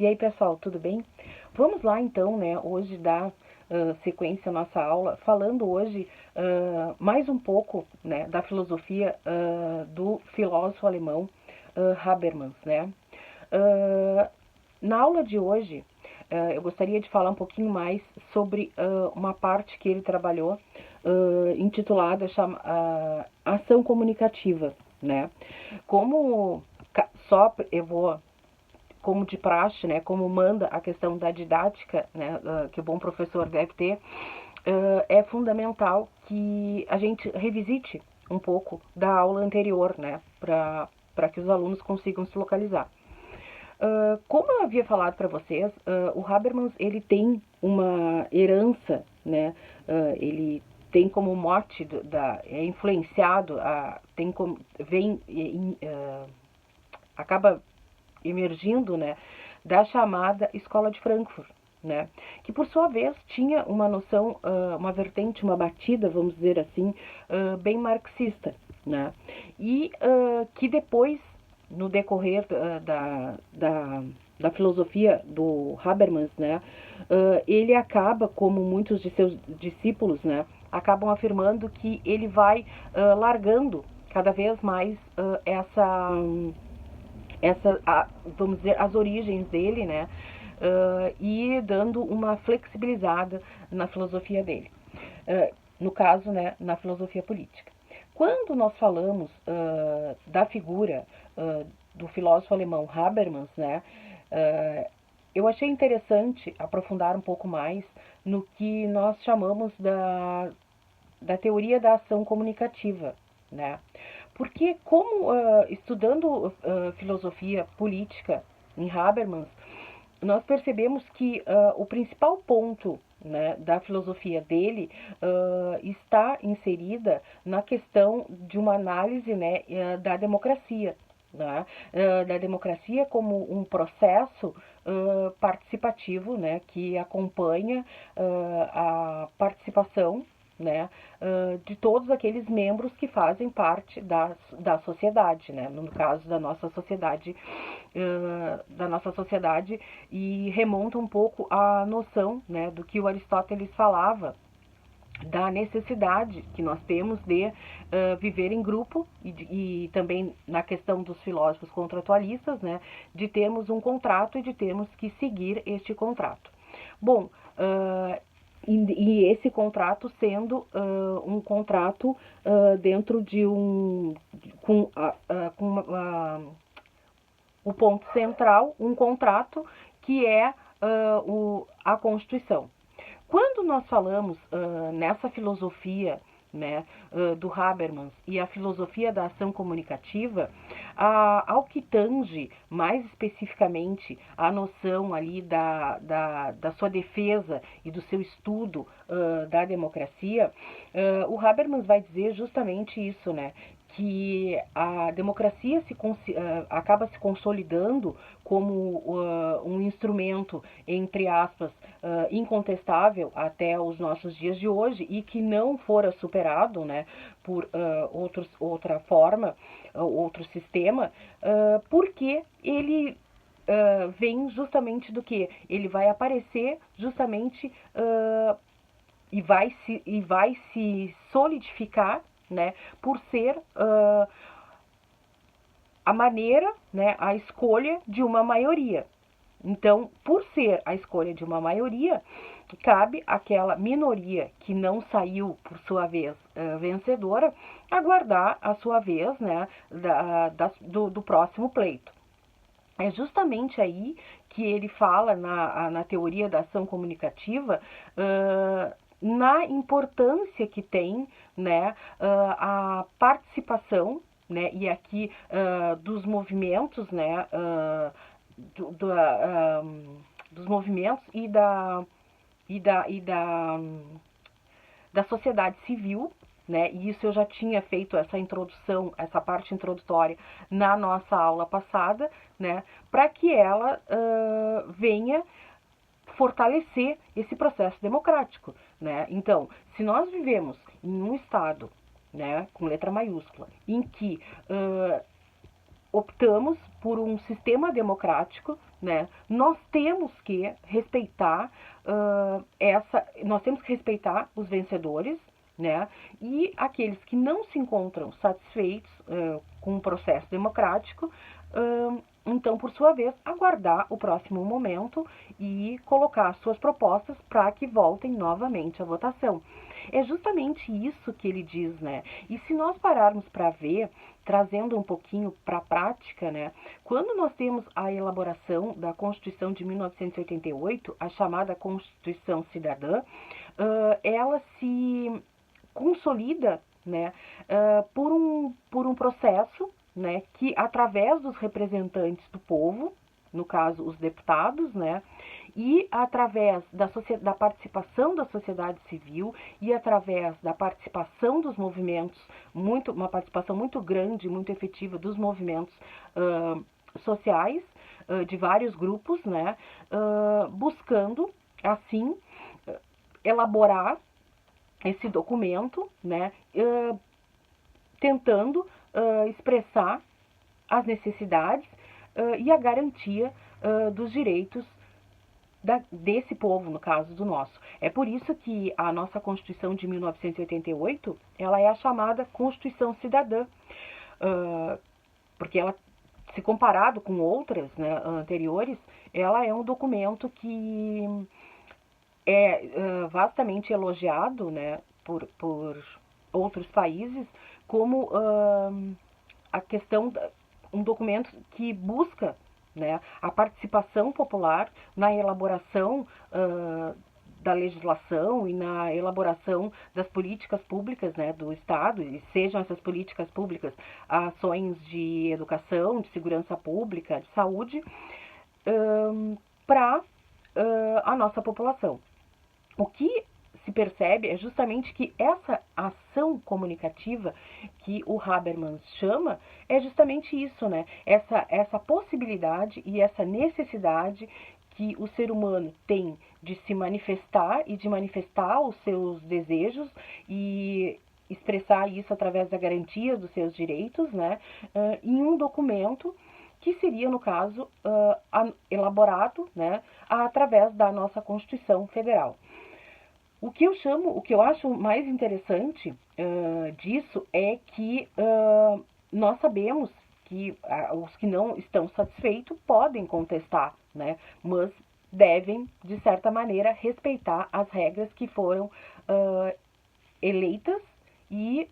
E aí, pessoal, tudo bem? Vamos lá, então, né, hoje dar sequência à nossa aula, falando hoje mais um pouco, né, da filosofia do filósofo alemão Habermas, né? Na aula de hoje, eu gostaria de falar um pouquinho mais sobre uma parte que ele trabalhou, intitulada Ação Comunicativa, né? Como só eu vou, como de praxe, né, como manda a questão da didática, né, que o bom professor deve ter, é fundamental que a gente revisite um pouco da aula anterior, né, para que os alunos consigam se localizar. Como eu havia falado para vocês, o Habermas ele tem uma herança, né, ele tem como mote é influenciado, tem como, vem, acaba emergindo, né, da chamada Escola de Frankfurt, né, que por sua vez tinha uma noção, uma vertente, uma batida, vamos dizer assim, bem marxista, né, e que depois, no decorrer da filosofia do Habermas, né, ele acaba, como muitos de seus discípulos, né, acabam afirmando que ele vai largando cada vez mais vamos dizer, as origens dele, né, e dando uma flexibilizada na filosofia dele, no caso, né, na filosofia política. Quando nós falamos da figura do filósofo alemão Habermas, né, eu achei interessante aprofundar um pouco mais no que nós chamamos da teoria da ação comunicativa, né? Porque como estudando filosofia política em Habermas, nós percebemos que o principal ponto, né, da filosofia dele está inserida na questão de uma análise, né, da democracia, né, da democracia como um processo participativo, né, que acompanha a participação, né, de todos aqueles membros que fazem parte da sociedade, né, no caso da nossa sociedade, e remonta um pouco à noção, né, do que o Aristóteles falava, da necessidade que nós temos de viver em grupo e também na questão dos filósofos contratualistas, né, de termos um contrato e de termos que seguir este contrato. Bom, e esse contrato sendo um contrato dentro de com o ponto central, um contrato que é a Constituição. Quando nós falamos nessa filosofia, né, do Habermas e a filosofia da ação comunicativa, ao que tange mais especificamente a noção ali da sua defesa e do seu estudo da democracia, o Habermas vai dizer justamente isso, né, que a democracia acaba se consolidando como um instrumento, entre aspas, incontestável até os nossos dias de hoje e que não fora superado, né, por outra forma, outro sistema, porque ele vem justamente do que? Ele vai aparecer justamente e vai se solidificar, né, por ser a maneira, né, a escolha de uma maioria. Então, por ser a escolha de uma maioria, cabe àquela minoria que não saiu, por sua vez, vencedora, aguardar a sua vez, né, do próximo pleito. É justamente aí que ele fala na teoria da ação comunicativa, na importância que tem, né, a participação, né, e aqui dos movimentos, né, dos movimentos e da sociedade civil, né? E isso eu já tinha feito essa introdução, essa parte introdutória na nossa aula passada, né? Para que ela venha fortalecer esse processo democrático, né? Então, se nós vivemos em um estado, né, com letra maiúscula, em que optamos por um sistema democrático, né, nós temos que respeitar os vencedores, né, e aqueles que não se encontram satisfeitos com o processo democrático, então, por sua vez, aguardar o próximo momento e colocar suas propostas para que voltem novamente à votação. É justamente isso que ele diz, né? E se nós pararmos para ver, trazendo um pouquinho para a prática, né? Quando nós temos a elaboração da Constituição de 1988, a chamada Constituição Cidadã, ela se consolida, né, por um processo, né, que através dos representantes do povo, no caso os deputados, né, e através da participação da sociedade civil e através da participação dos movimentos, uma participação muito grande, muito efetiva dos movimentos sociais, de vários grupos, né, buscando, assim, elaborar esse documento, né, tentando expressar as necessidades e a garantia dos direitos desse povo, no caso do nosso. É por isso que a nossa Constituição de 1988, ela é a chamada Constituição Cidadã, porque ela, se comparado com outras, né, anteriores, ela é um documento que é vastamente elogiado, né, por outros países, como a questão, um documento que busca, né, a participação popular na elaboração da legislação e na elaboração das políticas públicas, né, do Estado, e sejam essas políticas públicas ações de educação, de segurança pública, de saúde, para a nossa população. O que se percebe é justamente que essa ação comunicativa que o Habermas chama é justamente isso, né? Essa possibilidade e essa necessidade que o ser humano tem de se manifestar e de manifestar os seus desejos e expressar isso através da garantia dos seus direitos, né? Em um documento que seria, no caso, elaborado, né, através da nossa Constituição Federal. O que eu acho mais interessante disso é que nós sabemos que os que não estão satisfeitos podem contestar, né? Mas devem, de certa maneira, respeitar as regras que foram eleitas e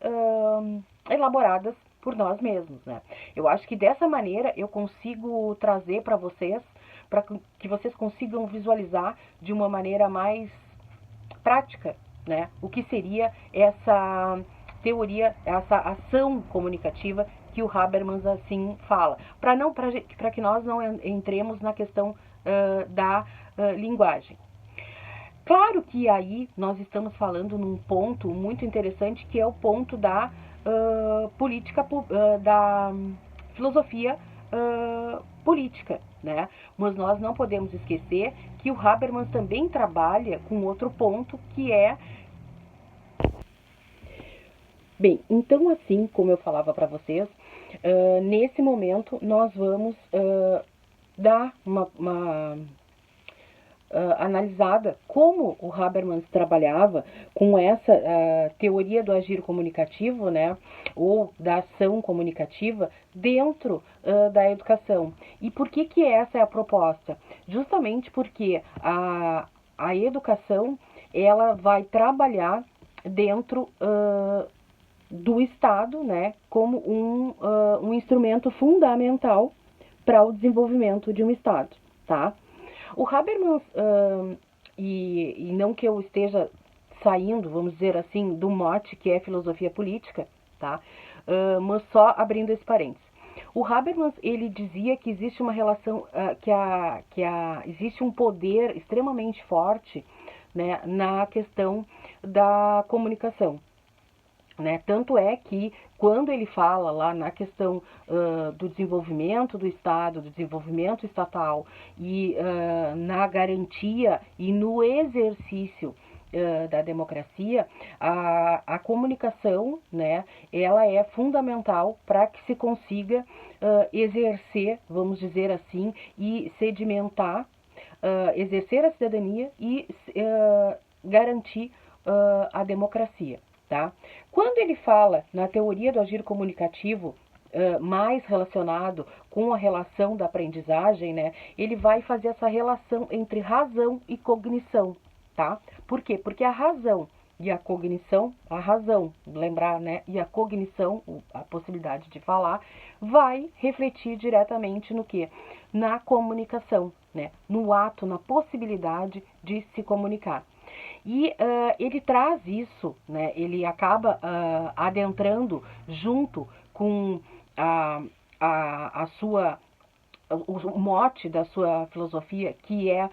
elaboradas por nós mesmos, né? Eu acho que dessa maneira eu consigo trazer para que vocês consigam visualizar de uma maneira mais prática, né, o que seria essa teoria, essa ação comunicativa que o Habermas assim fala, para que nós não entremos na questão da linguagem. Claro que aí nós estamos falando num ponto muito interessante, que é o ponto da política, da filosofia política, né? Mas nós não podemos esquecer que o Habermas também trabalha com outro ponto, que é... Bem, então assim, como eu falava para vocês, nesse momento nós vamos dar uma analisada como o Habermas trabalhava com essa teoria do agir comunicativo, né, ou da ação comunicativa dentro da educação. E por que essa é a proposta? Justamente porque a educação, ela vai trabalhar dentro do Estado, né, como um instrumento fundamental para o desenvolvimento de um Estado, tá? O Habermas, e não que eu esteja saindo, vamos dizer assim, do mote que é filosofia política, tá? Mas só abrindo esse parênteses. O Habermas, ele dizia que existe uma relação, existe um poder extremamente forte, né, na questão da comunicação. Né? Tanto é que, quando ele fala lá na questão do desenvolvimento do Estado, do desenvolvimento estatal e na garantia e no exercício da democracia, a comunicação, né, ela é fundamental para que se consiga exercer, vamos dizer assim, e sedimentar, exercer a cidadania e garantir a democracia, tá? Quando ele fala na teoria do agir comunicativo, mais relacionado com a relação da aprendizagem, né, ele vai fazer essa relação entre razão e cognição, tá? Por quê? Porque a razão e a cognição, a razão, lembrar, né, e a cognição, a possibilidade de falar, vai refletir diretamente no quê? Na comunicação, né, no ato, na possibilidade de se comunicar. E ele traz isso, né, ele acaba adentrando junto com a, a sua o mote da sua filosofia, que é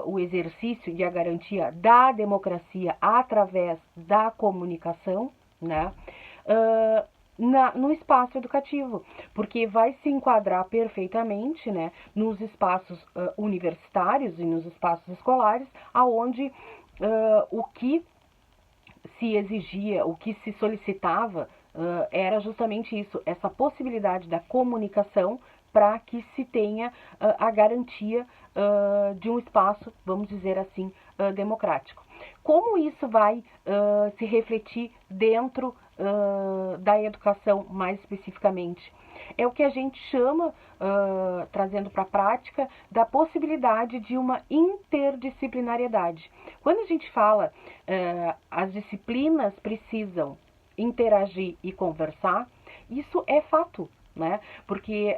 o exercício e a garantia da democracia através da comunicação, né? No espaço educativo, porque vai se enquadrar perfeitamente, né, nos espaços universitários e nos espaços escolares, aonde o que se exigia, o que se solicitava era justamente isso, essa possibilidade da comunicação para que se tenha a garantia de um espaço, vamos dizer assim, democrático. Como isso vai se refletir dentro da educação, mais especificamente? É o que a gente chama, trazendo para a prática, da possibilidade de uma interdisciplinariedade. Quando a gente fala as disciplinas precisam interagir e conversar, isso é fato, né? Porque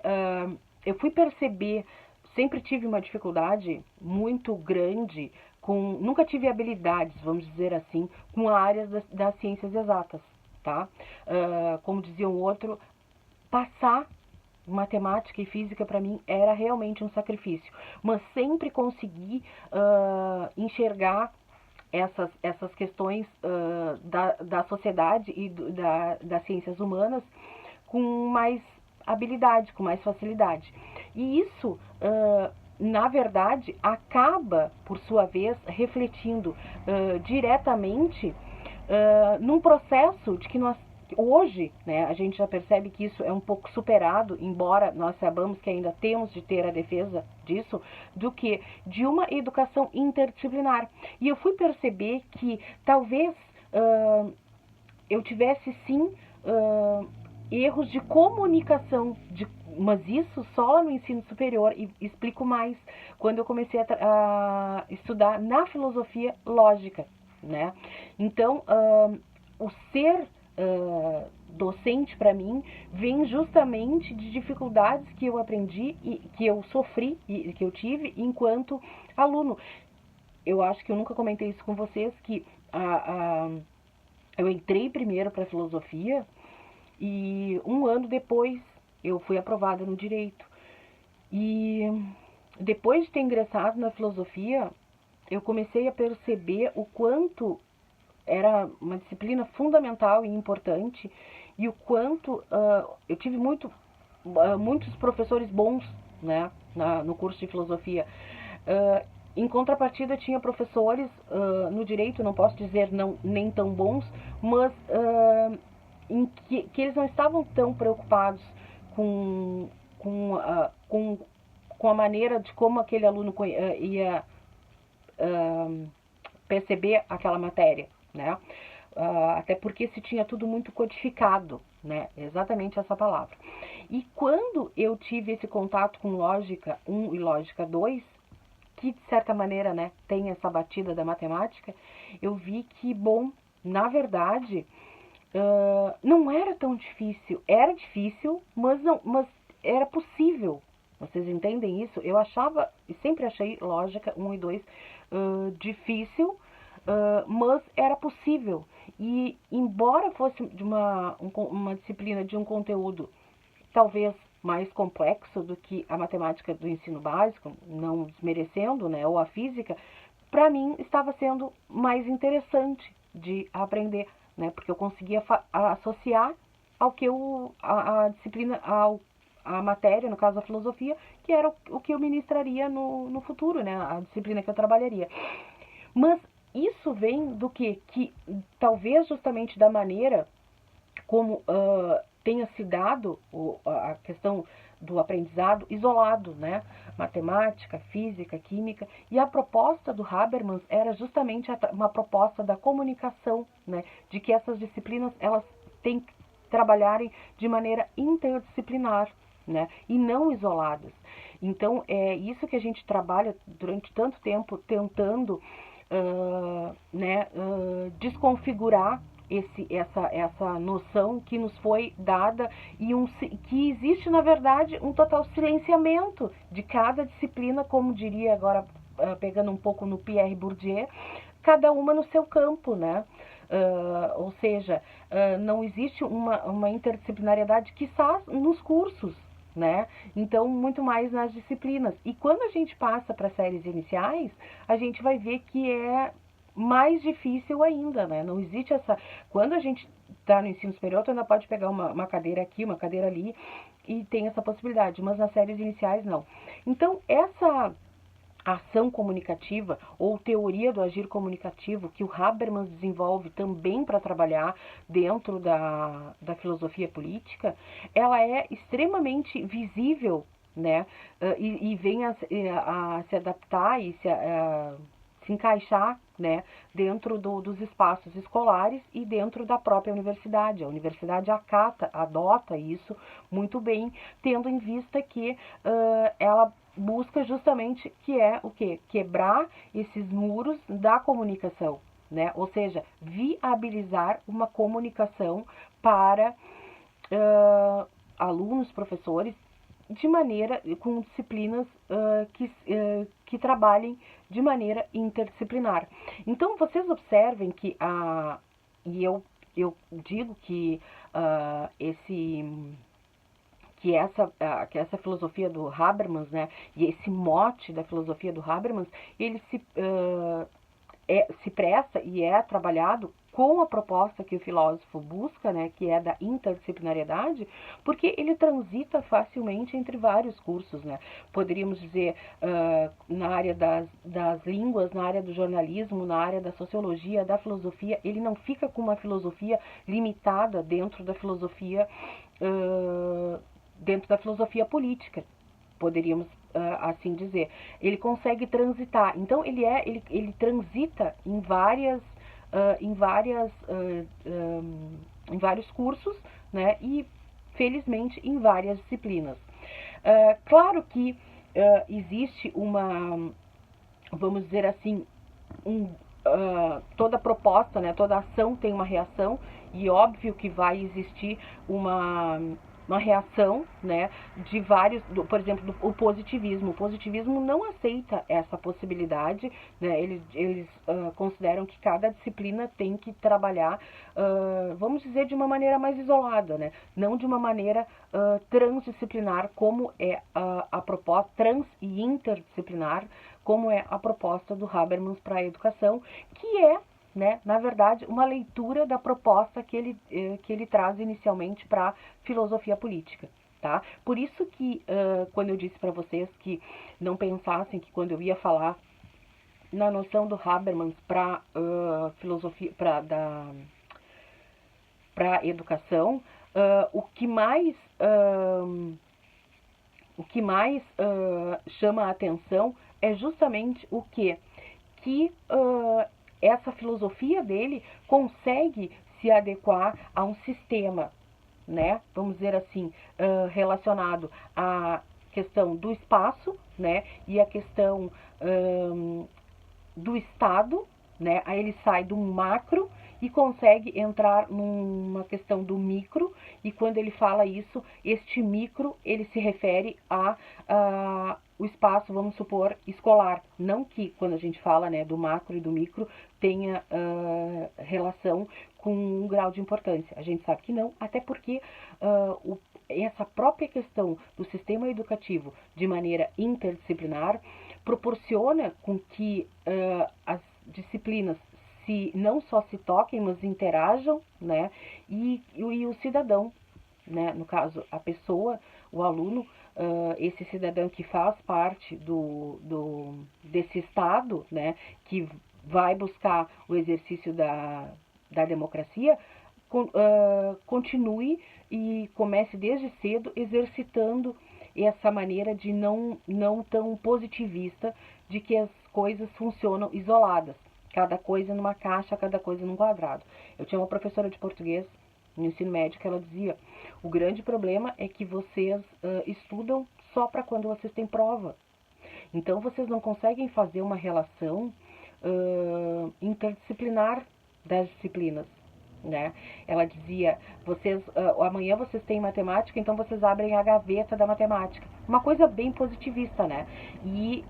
eu fui perceber, sempre tive uma dificuldade muito grande com, nunca tive habilidades, vamos dizer assim, com a área das ciências exatas, tá? Como dizia um outro, passar matemática e física para mim era realmente um sacrifício, mas sempre consegui enxergar essas questões da sociedade e das ciências humanas com mais habilidade, com mais facilidade. E isso, na verdade, acaba, por sua vez, refletindo diretamente num processo de que nós hoje, né, a gente já percebe que isso é um pouco superado, embora nós saibamos que ainda temos de ter a defesa disso, do que de uma educação interdisciplinar. E eu fui perceber que talvez eu tivesse sim erros de comunicação, mas isso só no ensino superior, e explico mais, quando eu comecei a estudar na filosofia lógica, né? Então, o ser docente para mim vem justamente de dificuldades que eu aprendi e que eu sofri e que eu tive enquanto aluno. Eu acho que eu nunca comentei isso com vocês, que eu entrei primeiro para a filosofia e um ano depois eu fui aprovada no direito. E depois de ter ingressado na filosofia, eu comecei a perceber o quanto era uma disciplina fundamental e importante e o quanto eu tive muitos professores bons, né, no curso de filosofia. Em contrapartida, tinha professores no direito, não posso dizer não, nem tão bons, mas em que eles não estavam tão preocupados com a maneira de como aquele aluno ia perceber aquela matéria, né? Até porque se tinha tudo muito codificado, né? Exatamente essa palavra. E quando eu tive esse contato com lógica 1 e lógica 2, que de certa maneira, né, tem essa batida da matemática, eu vi que, bom, na verdade, não era tão difícil. Era difícil, mas era possível. Vocês entendem isso? Eu achava, e sempre achei lógica 1 e 2 difícil, mas era possível. E embora fosse de uma disciplina de um conteúdo talvez mais complexo do que a matemática do ensino básico, não desmerecendo, né, ou a física, para mim estava sendo mais interessante de aprender, né, porque eu conseguia associar ao que a disciplina, a matéria, no caso a filosofia, que era o que eu ministraria no futuro, né, a disciplina que eu trabalharia. Mas isso vem do quê? Que talvez justamente da maneira como tenha se dado a questão do aprendizado isolado, né? Matemática, física, química, e a proposta do Habermas era justamente uma proposta da comunicação, né? De que essas disciplinas elas têm que trabalharem de maneira interdisciplinar, né? E não isoladas. Então é isso que a gente trabalha durante tanto tempo tentando desconfigurar essa noção que nos foi dada e que existe, na verdade, um total silenciamento de cada disciplina, como diria agora, pegando um pouco no Pierre Bourdieu, cada uma no seu campo, né? Ou seja, não existe uma interdisciplinariedade, quiçá nos cursos, né? Então, muito mais nas disciplinas. E quando a gente passa para séries iniciais, a gente vai ver que é mais difícil ainda, né? Não existe essa... Quando a gente está no ensino superior, tu ainda pode pegar uma cadeira aqui, uma cadeira ali, e tem essa possibilidade, mas nas séries iniciais, não. Então, essa ação comunicativa ou teoria do agir comunicativo que o Habermas desenvolve também para trabalhar dentro da filosofia política, ela é extremamente visível, né? E vem a se adaptar e se encaixar, né, dentro dos espaços escolares e dentro da própria universidade. A universidade adota isso muito bem, tendo em vista que ela busca justamente que é o quê? Quebrar esses muros da comunicação, né? Ou seja, viabilizar uma comunicação para alunos, professores, de maneira, com disciplinas que trabalhem de maneira interdisciplinar. Então, vocês observem que, e eu digo que que essa filosofia do Habermas, né, e esse mote da filosofia do Habermas, ele se presta e é trabalhado com a proposta que o filósofo busca, né, que é da interdisciplinariedade, porque ele transita facilmente entre vários cursos, né? Poderíamos dizer na área das línguas, na área do jornalismo, na área da sociologia, da filosofia, ele não fica com uma filosofia limitada dentro da filosofia política, poderíamos assim dizer. Ele consegue transitar. Então ele transita em vários cursos, né? E felizmente em várias disciplinas. Claro que existe vamos dizer assim, toda proposta, né, toda ação tem uma reação, e óbvio que vai existir uma reação, né, de vários, por exemplo, o positivismo. O positivismo não aceita essa possibilidade, né, eles consideram que cada disciplina tem que trabalhar, vamos dizer, de uma maneira mais isolada, né, não de uma maneira transdisciplinar, como é a proposta, trans e interdisciplinar, como é a proposta do Habermas para a educação, que é, né, na verdade, uma leitura da proposta que ele traz inicialmente para a filosofia política. Tá? Por isso que, quando eu disse para vocês que não pensassem que quando eu ia falar na noção do Habermas para filosofia, para a educação, o que mais chama a atenção é justamente o quê? Que essa filosofia dele consegue se adequar a um sistema, né? Vamos dizer assim, relacionado à questão do espaço, né? E a questão do estado, né? Aí ele sai do macro e consegue entrar numa questão do micro, e quando ele fala isso, este micro, ele se refere o espaço, vamos supor, escolar. Não que, quando a gente fala, né, do macro e do micro, tenha relação com um grau de importância. A gente sabe que não, até porque essa própria questão do sistema educativo de maneira interdisciplinar proporciona com que as disciplinas não só se toquem, mas interajam, né? E o cidadão, né? No caso, a pessoa, o aluno, esse cidadão que faz parte desse estado, né? Que vai buscar o exercício da democracia, continue e comece desde cedo exercitando essa maneira de não tão positivista de que as coisas funcionam isoladas, cada coisa numa caixa, cada coisa num quadrado. Eu tinha uma professora de português no ensino médio que ela dizia: o grande problema é que vocês estudam só para quando vocês têm prova. Então vocês não conseguem fazer uma relação interdisciplinar das disciplinas. Né? Ela dizia: amanhã vocês têm matemática, então vocês abrem a gaveta da matemática. Uma coisa bem positivista, né? E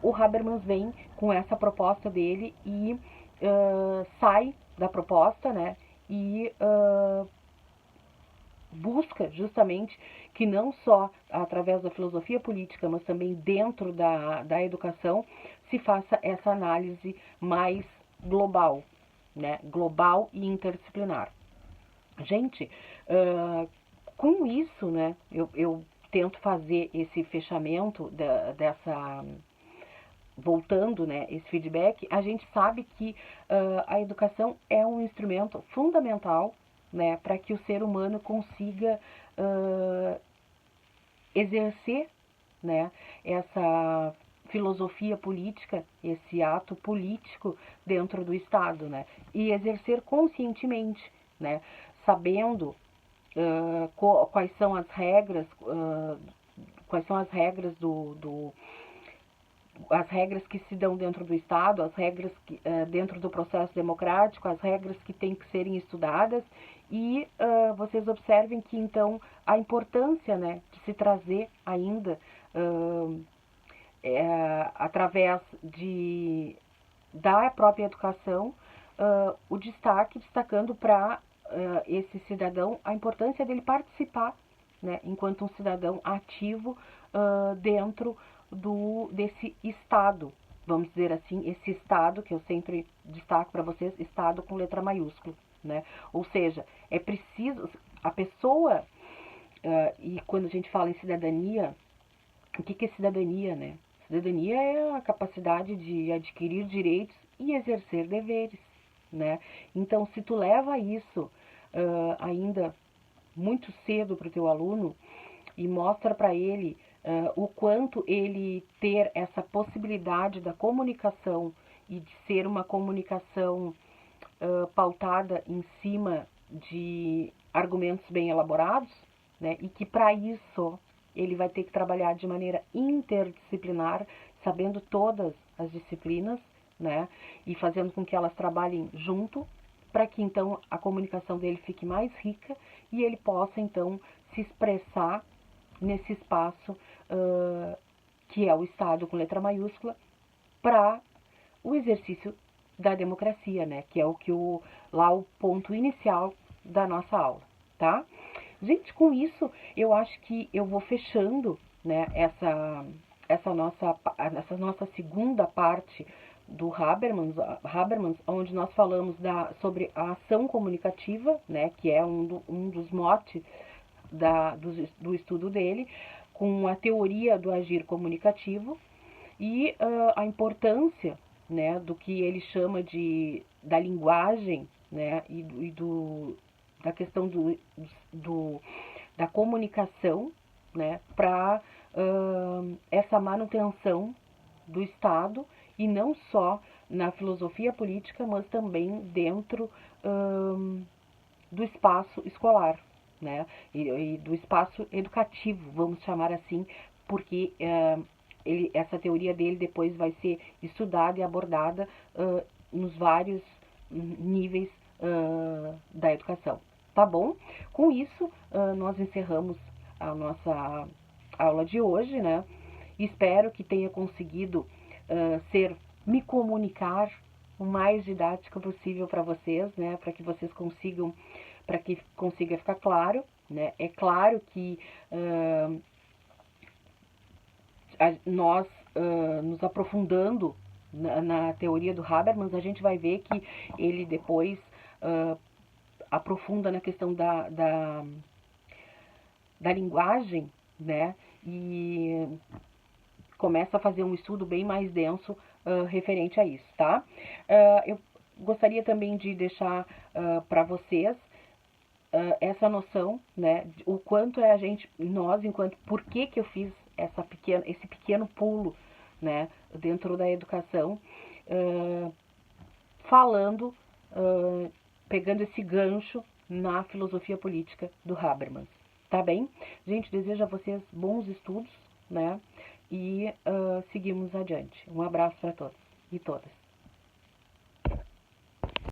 o Habermas vem com essa proposta dele e sai da proposta, né? E busca justamente que não só através da filosofia política, mas também dentro da educação, se faça essa análise mais global, né? Global e interdisciplinar. Gente, com isso, né, eu tento fazer esse fechamento dessa... Voltando, né, esse feedback, a gente sabe que a educação é um instrumento fundamental, né, para que o ser humano consiga exercer, né, essa filosofia política, esse ato político dentro do Estado, né, e exercer conscientemente, né, sabendo quais são as regras, as regras que se dão dentro do Estado, as regras dentro do processo democrático, as regras que têm que serem estudadas, e vocês observem que, então, a importância, né, de se trazer ainda, através da própria educação, o destacando para esse cidadão a importância dele participar, né, enquanto um cidadão ativo dentro desse Estado, vamos dizer assim, esse Estado que eu sempre destaco para vocês, Estado com letra maiúscula, né? Ou seja, é preciso, a pessoa, e quando a gente fala em cidadania, o que é cidadania, né? Cidadania é a capacidade de adquirir direitos e exercer deveres, né? Então, se tu leva isso ainda muito cedo para o teu aluno e mostra para ele o quanto ele ter essa possibilidade da comunicação e de ser uma comunicação pautada em cima de argumentos bem elaborados, né, e que para isso ele vai ter que trabalhar de maneira interdisciplinar, sabendo todas as disciplinas, né, e fazendo com que elas trabalhem junto, para que então a comunicação dele fique mais rica e ele possa então se expressar nesse espaço que é o Estado com letra maiúscula, para o exercício da democracia, né? Que é lá o ponto inicial da nossa aula, tá? Gente, com isso eu acho que eu vou fechando, né, essa nossa segunda parte do Habermas, onde nós falamos sobre a ação comunicativa, né, que é um dos motes do estudo dele, com a teoria do agir comunicativo e a importância, né, do que ele chama da linguagem, né, da questão da comunicação, né, para essa manutenção do Estado, e não só na filosofia política, mas também dentro do espaço escolar, né, e do espaço educativo, vamos chamar assim, porque essa teoria dele depois vai ser estudada e abordada nos vários níveis da educação. Tá bom? Com isso, nós encerramos a nossa aula de hoje, né? Espero que tenha conseguido me comunicar o mais didático possível para vocês, né? Para que vocês consigam, para que consiga ficar claro, né? É claro que nós nos aprofundando na teoria do Habermas, a gente vai ver que ele depois aprofunda na questão da linguagem, né? E começa a fazer um estudo bem mais denso referente a isso, tá? Eu gostaria também de deixar para vocês essa noção, né, o quanto é nós, por que eu fiz esse pequeno pulo, né, dentro da educação, falando, pegando esse gancho na filosofia política do Habermas, tá bem? Gente, desejo a vocês bons estudos, né, e seguimos adiante. Um abraço para todos e todas.